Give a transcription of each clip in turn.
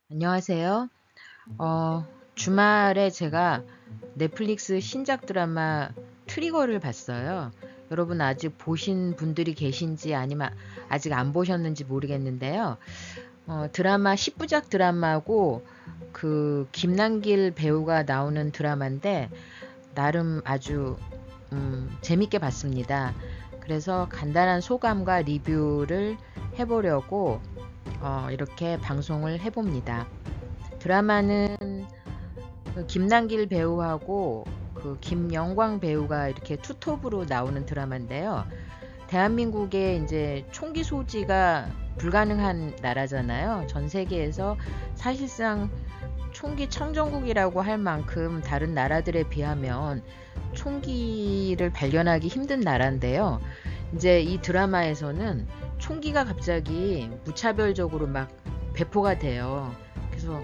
안녕하세요. 주말에 제가 넷플릭스 신작 드라마 트리거를 봤어요. 여러분 아직 보신 분들이 계신지 아니면 아직 안 보셨는지 모르겠는데요. 드라마 10부작 드라마고 그 김남길 배우가 나오는 드라마인데 나름 아주 재밌게 봤습니다. 그래서 간단한 소감과 리뷰를 해보려고 이렇게 방송을 해봅니다. 드라마는 그 김남길 배우하고 그 김영광 배우가 이렇게 투톱으로 나오는 드라마인데요. 대한민국에 이제 총기 소지가 불가능한 나라잖아요. 전 세계에서 사실상 총기 청정국이라고 할 만큼 다른 나라들에 비하면 총기를 발견하기 힘든 나라인데요. 이제 이 드라마에서는 총기가 갑자기 무차별적으로 막 배포가 돼요. 그래서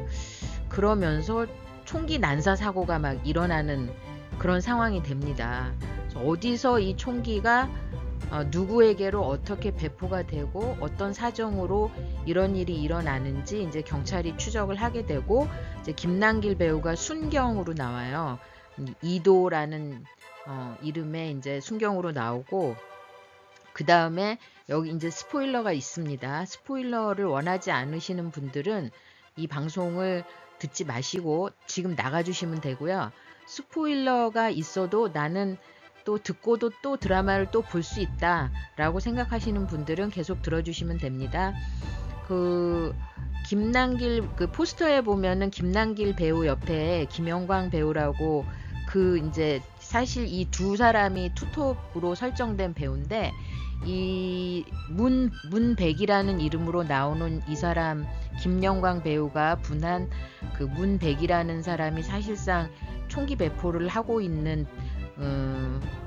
그러면서 총기 난사 사고가 막 일어나는 그런 상황이 됩니다. 어디서 이 총기가 누구에게로 어떻게 배포가 되고 어떤 사정으로 이런 일이 일어나는지 이제 경찰이 추적을 하게 되고, 이제 김남길 배우가 순경으로 나와요. 이도라는 이름의 이제 순경으로 나오고, 그 다음에 여기 이제 스포일러가 있습니다. 스포일러를 원하지 않으시는 분들은 이 방송을 듣지 마시고 지금 나가주시면 되고요. 스포일러가 있어도 나는 또 듣고도 또 드라마를 또 볼 수 있다 라고 생각하시는 분들은 계속 들어주시면 됩니다. 그 김남길 그 포스터에 보면은 김남길 배우 옆에 김영광 배우라고, 그 이제 사실 이 두 사람이 투톱으로 설정된 배우인데, 이 문백이라는 이름으로 나오는 이 사람 김영광 배우가 분한 그 문백이라는 사람이 사실상 총기 배포를 하고 있는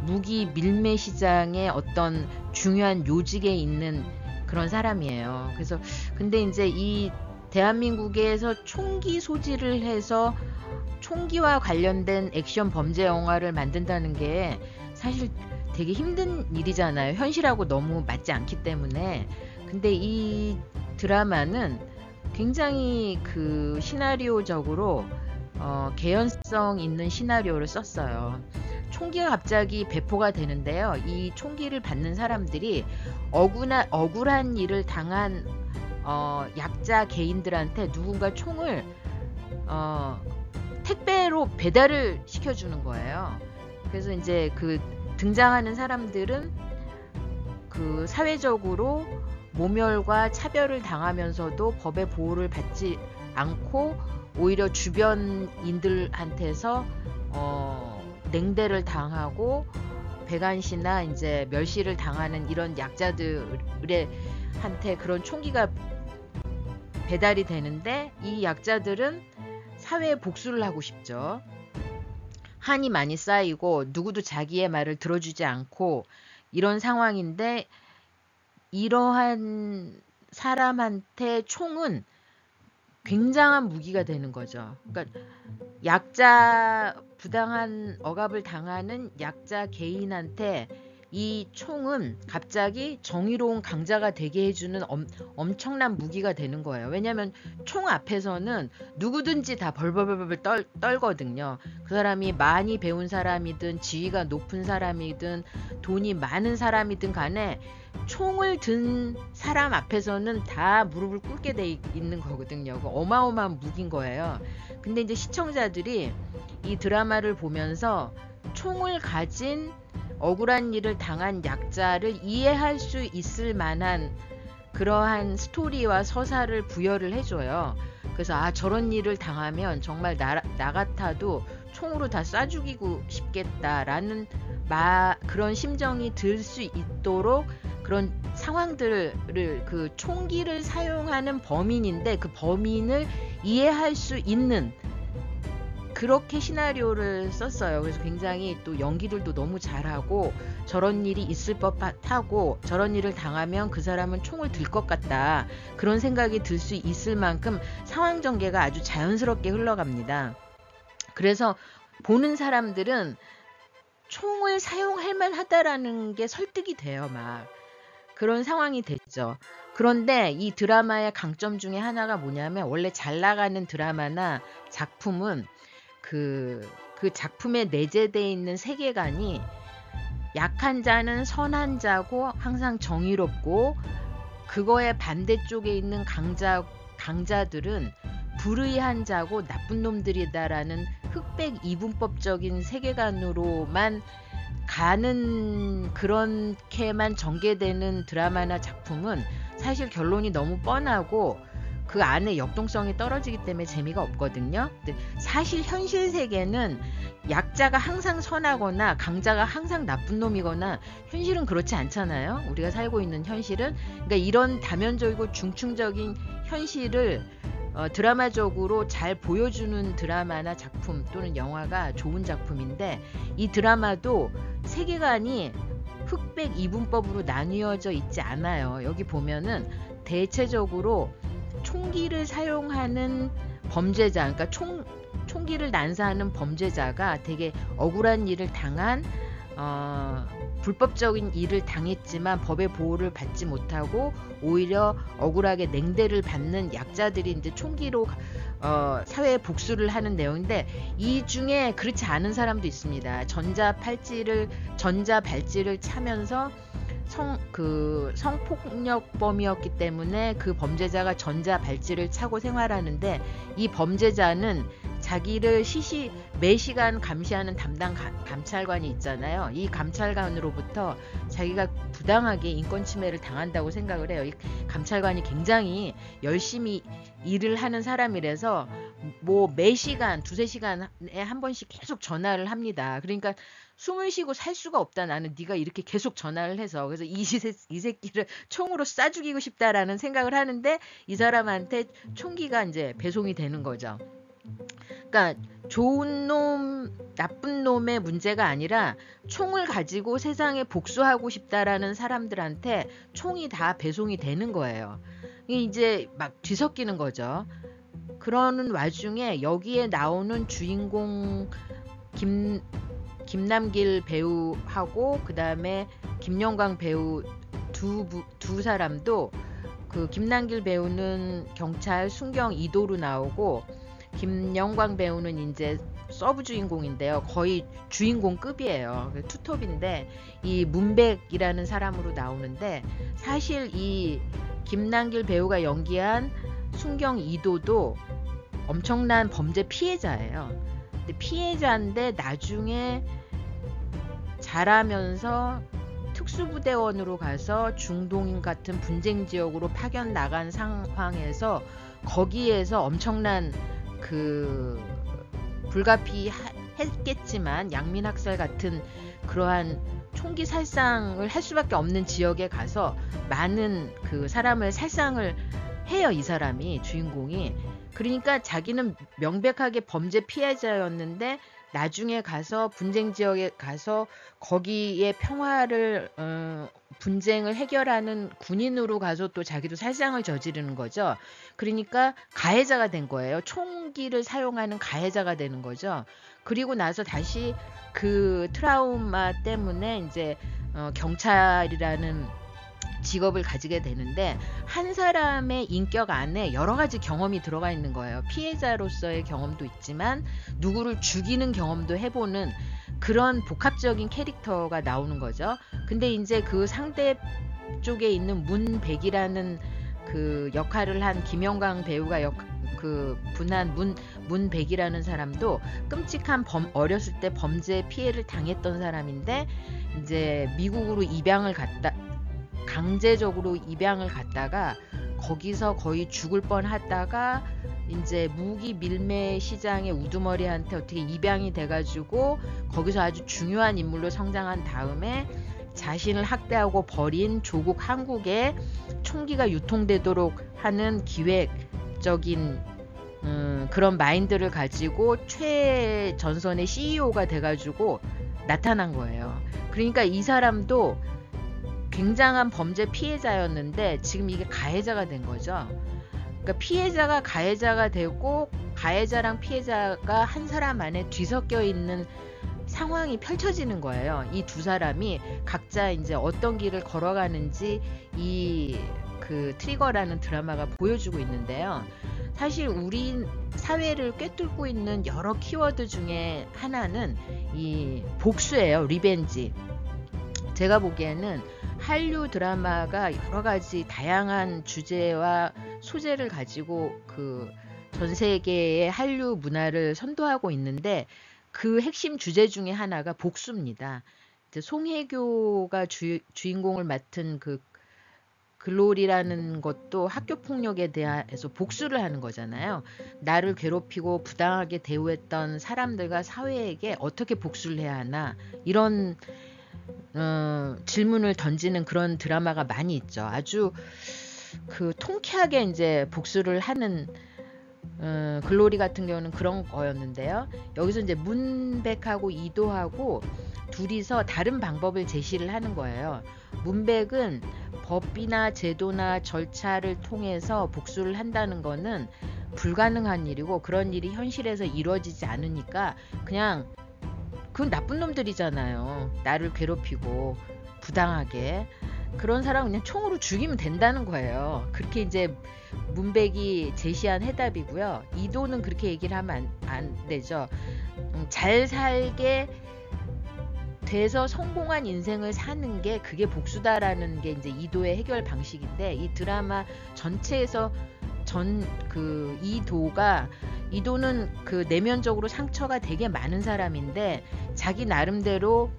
무기 밀매 시장의 어떤 중요한 요직에 있는 그런 사람이에요. 그래서 근데 이제 이 대한민국에서 총기 소지를 해서 총기와 관련된 액션 범죄 영화를 만든다는 게 사실 되게 힘든 일이잖아요. 현실하고 너무 맞지 않기 때문에. 근데 이 드라마는 굉장히 그 시나리오적으로 개연성 있는 시나리오를 썼어요. 총기가 갑자기 배포가 되는데요. 이 총기를 받는 사람들이 억울한 일을 당한 약자 개인들한테 누군가 총을 어, 택배로 배달을 시켜주는 거예요. 그래서 이제 그 등장하는 사람들은 그 사회적으로 모멸과 차별을 당하면서도 법의 보호를 받지 않고 오히려 주변인들한테서 냉대를 당하고 배관시나 이제 멸시를 당하는 이런 약자들의 한테 그런 총기가 배달이 되는데, 이 약자들은 사회에 복수를 하고 싶죠. 한이 많이 쌓이고 누구도 자기의 말을 들어주지 않고 이런 상황인데, 이러한 사람한테 총은 굉장한 무기가 되는 거죠. 그러니까 약자, 부당한 억압을 당하는 약자 개인한테 이 총은 갑자기 정의로운 강자가 되게 해주는 엄청난 무기가 되는 거예요. 왜냐하면 총 앞에서는 누구든지 다 벌벌벌벌 떨거든요. 그 사람이 많이 배운 사람이든 지위가 높은 사람이든 돈이 많은 사람이든 간에 총을 든 사람 앞에서는 다 무릎을 꿇게 돼 있는 거거든요. 어마어마한 무기인 거예요. 근데 이제 시청자들이 이 드라마를 보면서 총을 가진 억울한 일을 당한 약자를 이해할 수 있을 만한 그러한 스토리와 서사를 부여를 해줘요. 그래서 저런 일을 당하면 정말 나 같아도 총으로 다 쏴 죽이고 싶겠다라는 그런 심정이 들 수 있도록 그런 상황들을, 그 총기를 사용하는 범인인데 그 범인을 이해할 수 있는 그렇게 시나리오를 썼어요. 그래서 굉장히 또 연기들도 너무 잘하고, 저런 일이 있을 법하고 저런 일을 당하면 그 사람은 총을 들 것 같다, 그런 생각이 들 수 있을 만큼 상황 전개가 아주 자연스럽게 흘러갑니다. 그래서 보는 사람들은 총을 사용할 만하다라는 게 설득이 돼요. 막 그런 상황이 됐죠. 그런데 이 드라마의 강점 중에 하나가 뭐냐면 원래 잘 나가는 드라마나 작품은 그 작품에 내재되어 있는 세계관이 약한 자는 선한 자고 항상 정의롭고 그거의 반대쪽에 있는 강자들은 불의한 자고 나쁜 놈들이다라는 흑백 이분법적인 세계관으로만 가는 그렇게만 전개되는 드라마나 작품은 사실 결론이 너무 뻔하고 그 안에 역동성이 떨어지기 때문에 재미가 없거든요. 근데 사실 현실 세계는 약자가 항상 선하거나 강자가 항상 나쁜 놈이거나 현실은 그렇지 않잖아요. 우리가 살고 있는 현실은. 그러니까 이런 다면적이고 중충적인 현실을 드라마적으로 잘 보여주는 드라마나 작품 또는 영화가 좋은 작품인데 이 드라마도 세계관이 흑백 이분법으로 나뉘어져 있지 않아요. 여기 보면은 대체적으로 총기를 사용하는 범죄자, 그러니까 총기를 난사하는 범죄자가 되게 억울한 일을 당한 불법적인 일을 당했지만 법의 보호를 받지 못하고 오히려 억울하게 냉대를 받는 약자들이 이제 총기로 사회에 복수를 하는 내용인데 이 중에 그렇지 않은 사람도 있습니다. 전자발찌를 차면서 성폭력범이었기 때문에 그 범죄자가 전자발찌를 차고 생활하는데 이 범죄자는 자기를 매시간 감시하는 담당 감찰관이 있잖아요. 이 감찰관으로부터 자기가 부당하게 인권침해를 당한다고 생각을 해요. 이 감찰관이 굉장히 열심히 일을 하는 사람이라서 뭐 매시간, 두세 시간에 한 번씩 계속 전화를 합니다. 그러니까 숨을 쉬고 살 수가 없다. 나는 네가 이렇게 계속 전화를 해서. 그래서 이 새끼를 총으로 쏴 죽이고 싶다라는 생각을 하는데 이 사람한테 총기가 이제 배송이 되는 거죠. 그러니까 좋은 놈, 나쁜 놈의 문제가 아니라 총을 가지고 세상에 복수하고 싶다라는 사람들한테 총이 다 배송이 되는 거예요. 이제 막 뒤섞이는 거죠. 그러는 와중에 여기에 나오는 주인공 김남길 배우하고 그 다음에 김영광 배우 두 사람도 그 김남길 배우는 경찰 순경 2도로 나오고 김영광 배우는 이제 서브 주인공인데요. 거의 주인공급이에요. 투톱인데 이 문백이라는 사람으로 나오는데 사실 이 김남길 배우가 연기한 순경 2도도 엄청난 범죄 피해자예요. 근데 피해자인데 나중에 자라면서 특수부대원으로 가서 중동 같은 분쟁 지역으로 파견 나간 상황에서 거기에서 엄청난 그 불가피했겠지만 양민학살 같은 그러한 총기 살상을 할 수밖에 없는 지역에 가서 많은 그 사람을 살상을 해요. 이 사람이 주인공이. 그러니까 자기는 명백하게 범죄 피해자였는데 나중에 가서 분쟁 지역에 가서 거기에 평화를 분쟁을 해결하는 군인으로 가서 또 자기도 살상을 저지르는 거죠. 그러니까 가해자가 된 거예요. 총기를 사용하는 가해자가 되는 거죠. 그리고 나서 다시 그 트라우마 때문에 이제 경찰이라는 직업을 가지게 되는데 한 사람의 인격 안에 여러 가지 경험이 들어가 있는 거예요. 피해자로서의 경험도 있지만 누구를 죽이는 경험도 해보는 그런 복합적인 캐릭터가 나오는 거죠. 근데 이제 그 상대 쪽에 있는 문백이라는 그 역할을 한 김영광 배우가 그 분한 문백이라는 사람도 끔찍한 어렸을 때 범죄 피해를 당했던 사람인데 이제 미국으로 강제적으로 입양을 갔다가 거기서 거의 죽을 뻔하다가 이제 무기 밀매 시장의 우두머리한테 어떻게 입양이 돼가지고 거기서 아주 중요한 인물로 성장한 다음에 자신을 학대하고 버린 조국 한국에 총기가 유통되도록 하는 기획적인 그런 마인드를 가지고 최전선의 CEO가 돼가지고 나타난 거예요. 그러니까 이 사람도 굉장한 범죄 피해자였는데 지금 이게 가해자가 된 거죠. 그러니까 피해자가 가해자가 되고 가해자랑 피해자가 한 사람 안에 뒤섞여 있는 상황이 펼쳐지는 거예요. 이 두 사람이 각자 이제 어떤 길을 걸어가는지 이 그 트리거라는 드라마가 보여주고 있는데요. 사실 우리 사회를 꿰뚫고 있는 여러 키워드 중에 하나는 이 복수예요. 리벤지. 제가 보기에는 한류 드라마가 여러 가지 다양한 주제와 소재를 가지고 그 전 세계의 한류 문화를 선도하고 있는데 그 핵심 주제 중에 하나가 복수입니다. 이제 송혜교가 주인공을 맡은 그 글로리라는 것도 학교 폭력에 대해서 복수를 하는 거잖아요. 나를 괴롭히고 부당하게 대우했던 사람들과 사회에게 어떻게 복수를 해야 하나, 이런 질문을 던지는 그런 드라마가 많이 있죠. 아주 그 통쾌하게 이제 복수를 하는 글로리 같은 경우는 그런 거였는데요. 여기서 이제 문백하고 이도하고 둘이서 다른 방법을 제시를 하는 거예요. 문백은 법이나 제도나 절차를 통해서 복수를 한다는 거는 불가능한 일이고 그런 일이 현실에서 이루어지지 않으니까 그냥 그건 나쁜 놈들이잖아요. 나를 괴롭히고 부당하게. 그런 사람은 그냥 총으로 죽이면 된다는 거예요. 그렇게 이제 문백이 제시한 해답이고요. 이도는 그렇게 얘기를 하면 안 되죠. 잘 살게 돼서 성공한 인생을 사는 게 그게 복수다라는 게 이제 이도의 해결 방식인데, 이 드라마 전체에서 이도는 그 내면적으로 상처가 되게 많은 사람인데 자기 나름대로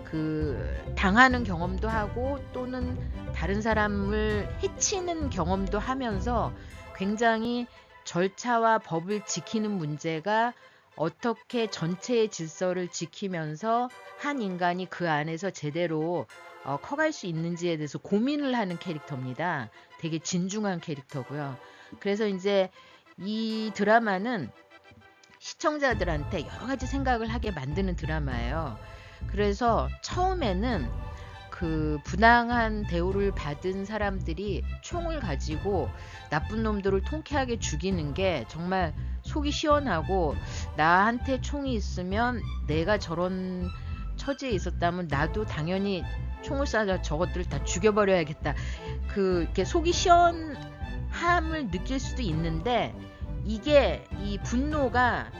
그 당하는 경험도 하고 또는 다른 사람을 해치는 경험도 하면서 굉장히 절차와 법을 지키는 문제가 어떻게 전체의 질서를 지키면서 한 인간이 그 안에서 제대로 커갈 수 있는지에 대해서 고민을 하는 캐릭터입니다. 되게 진중한 캐릭터고요. 그래서 이제 이 드라마는 시청자들한테 여러 가지 생각을 하게 만드는 드라마예요. 그래서 처음에는 그 부당한 대우를 받은 사람들이 총을 가지고 나쁜 놈들을 통쾌하게 죽이는 게 정말 속이 시원하고, 나한테 총이 있으면 내가 저런 처지에 있었다면 나도 당연히 총을 쏴서 저것들을 다 죽여버려야겠다. 이렇게 속이 시원함을 느낄 수도 있는데, 이게 이 분노가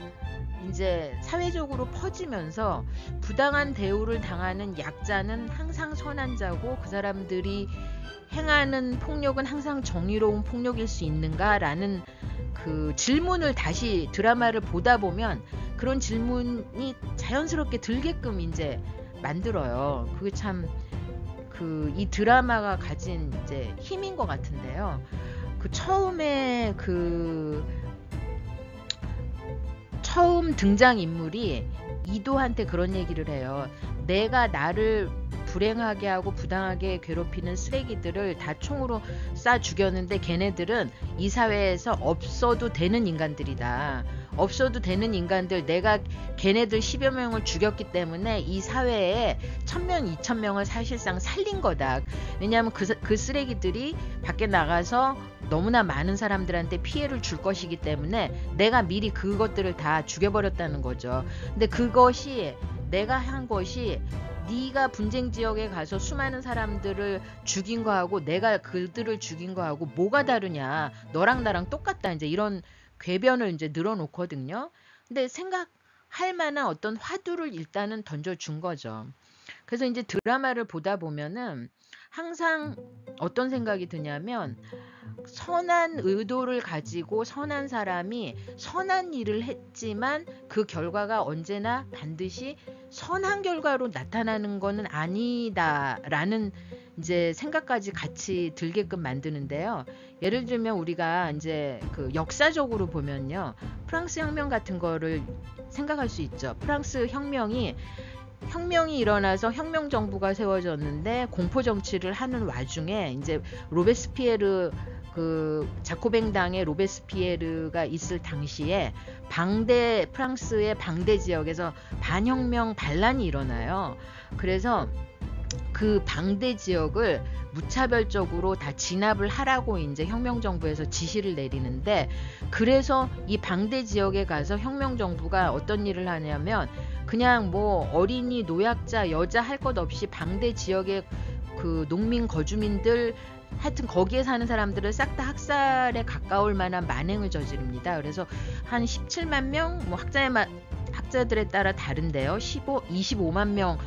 이제 사회적으로 퍼지면서 부당한 대우를 당하는 약자는 항상 선한 자고 그 사람들이 행하는 폭력은 항상 정의로운 폭력일 수 있는가라는 그 질문을 다시 드라마를 보다 보면 그런 질문이 자연스럽게 들게끔 이제 만들어요. 그게 참 이 드라마가 가진 이제 힘인 것 같은데요. 처음에 처음 등장인물이 이도한테 그런 얘기를 해요. 내가 나를 불행하게 하고 부당하게 괴롭히는 쓰레기들을 다 총으로 쏴 죽였는데 걔네들은 이 사회에서 없어도 되는 인간들이다. 없어도 되는 인간들, 내가 걔네들 10여 명을 죽였기 때문에 이 사회에 1000명, 2000명을 사실상 살린 거다. 왜냐하면 그 쓰레기들이 밖에 나가서 너무나 많은 사람들한테 피해를 줄 것이기 때문에 내가 미리 그것들을 다 죽여버렸다는 거죠. 근데 그것이 내가 한 것이 네가 분쟁 지역에 가서 수많은 사람들을 죽인 거하고 내가 그들을 죽인 거하고 뭐가 다르냐. 너랑 나랑 똑같다. 이제 이런 궤변을 이제 늘어놓거든요. 근데 생각할 만한 어떤 화두를 일단은 던져준 거죠. 그래서 이제 드라마를 보다 보면은 항상 어떤 생각이 드냐면, 선한 의도를 가지고 선한 사람이 선한 일을 했지만 그 결과가 언제나 반드시 선한 결과로 나타나는 거는 아니다라는 이제 생각까지 같이 들게끔 만드는데요. 예를 들면 우리가 이제 그 역사적으로 보면요, 프랑스 혁명 같은 거를 생각할 수 있죠. 프랑스 혁명이 일어나서 혁명 정부가 세워졌는데 공포 정치를 하는 와중에 이제 로베스피에르, 그 자코뱅당의 로베스피에르가 있을 당시에 프랑스의 방대 지역에서 반혁명 반란이 일어나요. 그래서 그 방대 지역을 무차별적으로 다 진압을 하라고 이제 혁명정부에서 지시를 내리는데, 그래서 이 방대 지역에 가서 혁명정부가 어떤 일을 하냐면 그냥 뭐 어린이, 노약자, 여자 할 것 없이 방대 지역의 그 농민 거주민들 하여튼 거기에 사는 사람들을 싹 다 학살에 가까울 만한 만행을 저지릅니다. 그래서 한 17만 명, 뭐 학자들에 따라 다른데요. 25만 명,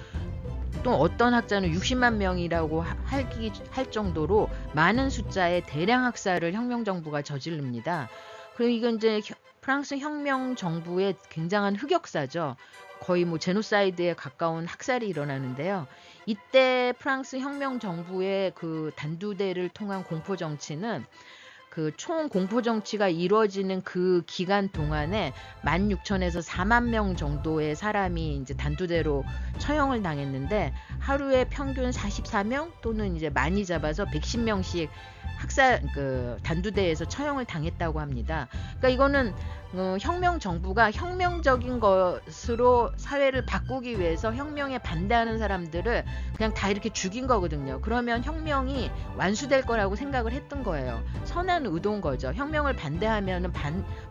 또 어떤 학자는 60만 명이라고 할 정도로 많은 숫자의 대량 학살을 혁명 정부가 저지릅니다. 그리고 이건 이제 프랑스 혁명 정부의 굉장한 흑역사죠. 거의 뭐 제노사이드에 가까운 학살이 일어나는데요. 이때 프랑스 혁명 정부의 그 단두대를 통한 공포 정치는 그 총 공포 정치가 이루어지는 그 기간 동안에 16,000에서 4만 명 정도의 사람이 이제 단두대로 처형을 당했는데 하루에 평균 44명 또는 이제 많이 잡아서 110명씩 단두대에서 처형을 당했다고 합니다. 그러니까 이거는 혁명 정부가 혁명적인 것으로 사회를 바꾸기 위해서 혁명에 반대하는 사람들을 그냥 다 이렇게 죽인 거거든요. 그러면 혁명이 완수될 거라고 생각을 했던 거예요. 선한 의도인 거죠. 혁명을 반대하면은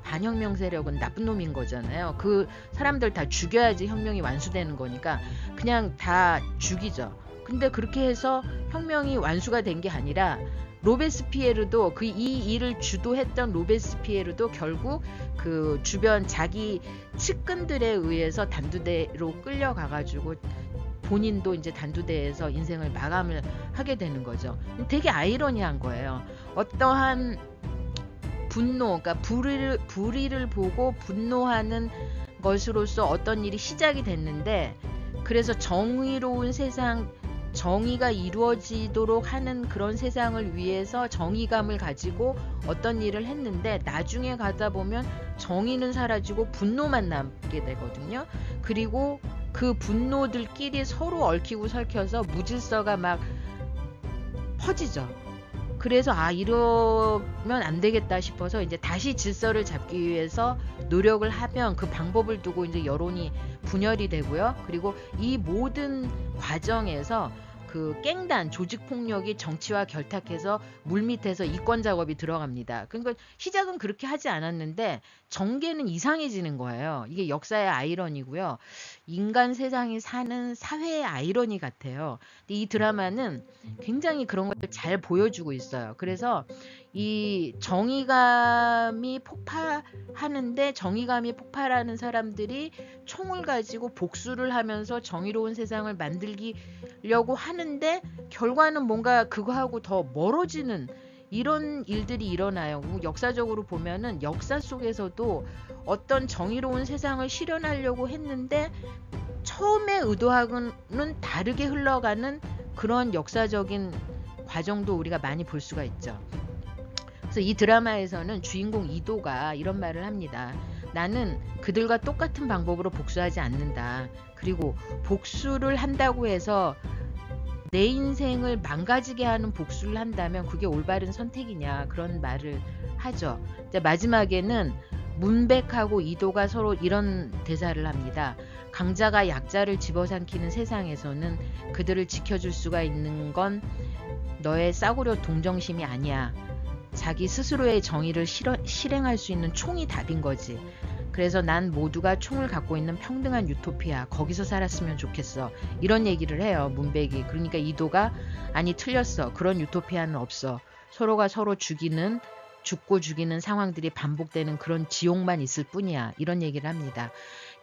반혁명 세력은 나쁜 놈인 거잖아요. 그 사람들 다 죽여야지 혁명이 완수되는 거니까 그냥 다 죽이죠. 근데 그렇게 해서 혁명이 완수가 된 게 아니라 로베스피에르도 이 일을 주도했던 로베스피에르도 결국 그 주변 자기 측근들에 의해서 단두대로 끌려가가지고 본인도 이제 단두대에서 인생을 마감을 하게 되는 거죠. 되게 아이러니한 거예요. 어떠한 분노, 그러니까 불의를 보고 분노하는 것으로서 어떤 일이 시작이 됐는데 그래서 정의로운 세상, 정의가 이루어지도록 하는 그런 세상을 위해서 정의감을 가지고 어떤 일을 했는데 나중에 가다 보면 정의는 사라지고 분노만 남게 되거든요. 그리고 그 분노들끼리 서로 얽히고 설켜서 무질서가 막 퍼지죠. 그래서 이러면 안 되겠다 싶어서 이제 다시 질서를 잡기 위해서 노력을 하면 그 방법을 두고 이제 여론이 분열이 되고요. 그리고 이 모든 과정에서 그 깽단 조직폭력이 정치와 결탁해서 물밑에서 이권 작업이 들어갑니다. 그러니까 시작은 그렇게 하지 않았는데 전개는 이상해지는 거예요. 이게 역사의 아이러니고요. 인간 세상이 사는 사회의 아이러니 같아요. 근데 이 드라마는 굉장히 그런 걸 잘 보여주고 있어요. 그래서 이 정의감이 폭발하는데 정의감이 폭발하는 사람들이 총을 가지고 복수를 하면서 정의로운 세상을 만들려고 하는데 결과는 뭔가 그거하고 더 멀어지는 이런 일들이 일어나요. 역사적으로 보면은 역사 속에서도 어떤 정의로운 세상을 실현하려고 했는데 처음에 의도하고는 다르게 흘러가는 그런 역사적인 과정도 우리가 많이 볼 수가 있죠. 그래서 이 드라마에서는 주인공 이도가 이런 말을 합니다. 나는 그들과 똑같은 방법으로 복수하지 않는다. 그리고 복수를 한다고 해서 내 인생을 망가지게 하는 복수를 한다면 그게 올바른 선택이냐 그런 말을 하죠. 마지막에는 문백하고 이도가 서로 이런 대사를 합니다. 강자가 약자를 집어삼키는 세상에서는 그들을 지켜줄 수가 있는 건 너의 싸구려 동정심이 아니야. 자기 스스로의 정의를 실행할 수 있는 총이 답인 거지. 그래서 난 모두가 총을 갖고 있는 평등한 유토피아 거기서 살았으면 좋겠어. 이런 얘기를 해요. 문백이. 그러니까 이도가 아니 틀렸어. 그런 유토피아는 없어. 서로가 서로 죽고 죽이는 상황들이 반복되는 그런 지옥만 있을 뿐이야. 이런 얘기를 합니다.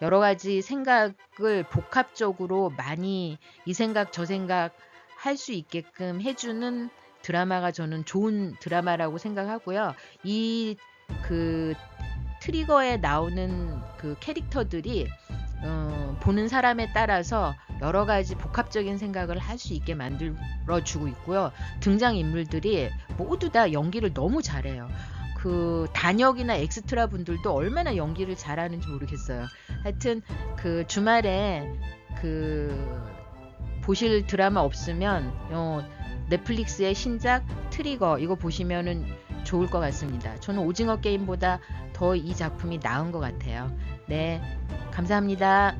여러 가지 생각을 복합적으로 많이 이 생각 저 생각 할 수 있게끔 해주는 드라마가 저는 좋은 드라마라고 생각하고요. 이 트리거에 나오는 그 캐릭터들이 보는 사람에 따라서 여러 가지 복합적인 생각을 할 수 있게 만들어주고 있고요. 등장인물들이 모두 다 연기를 너무 잘해요. 그 단역이나 엑스트라 분들도 얼마나 연기를 잘하는지 모르겠어요. 하여튼 그 주말에 보실 드라마 없으면 넷플릭스의 신작 트리거 이거 보시면은 좋을 것 같습니다. 저는 오징어 게임보다 더 이 작품이 나은 것 같아요. 네, 감사합니다.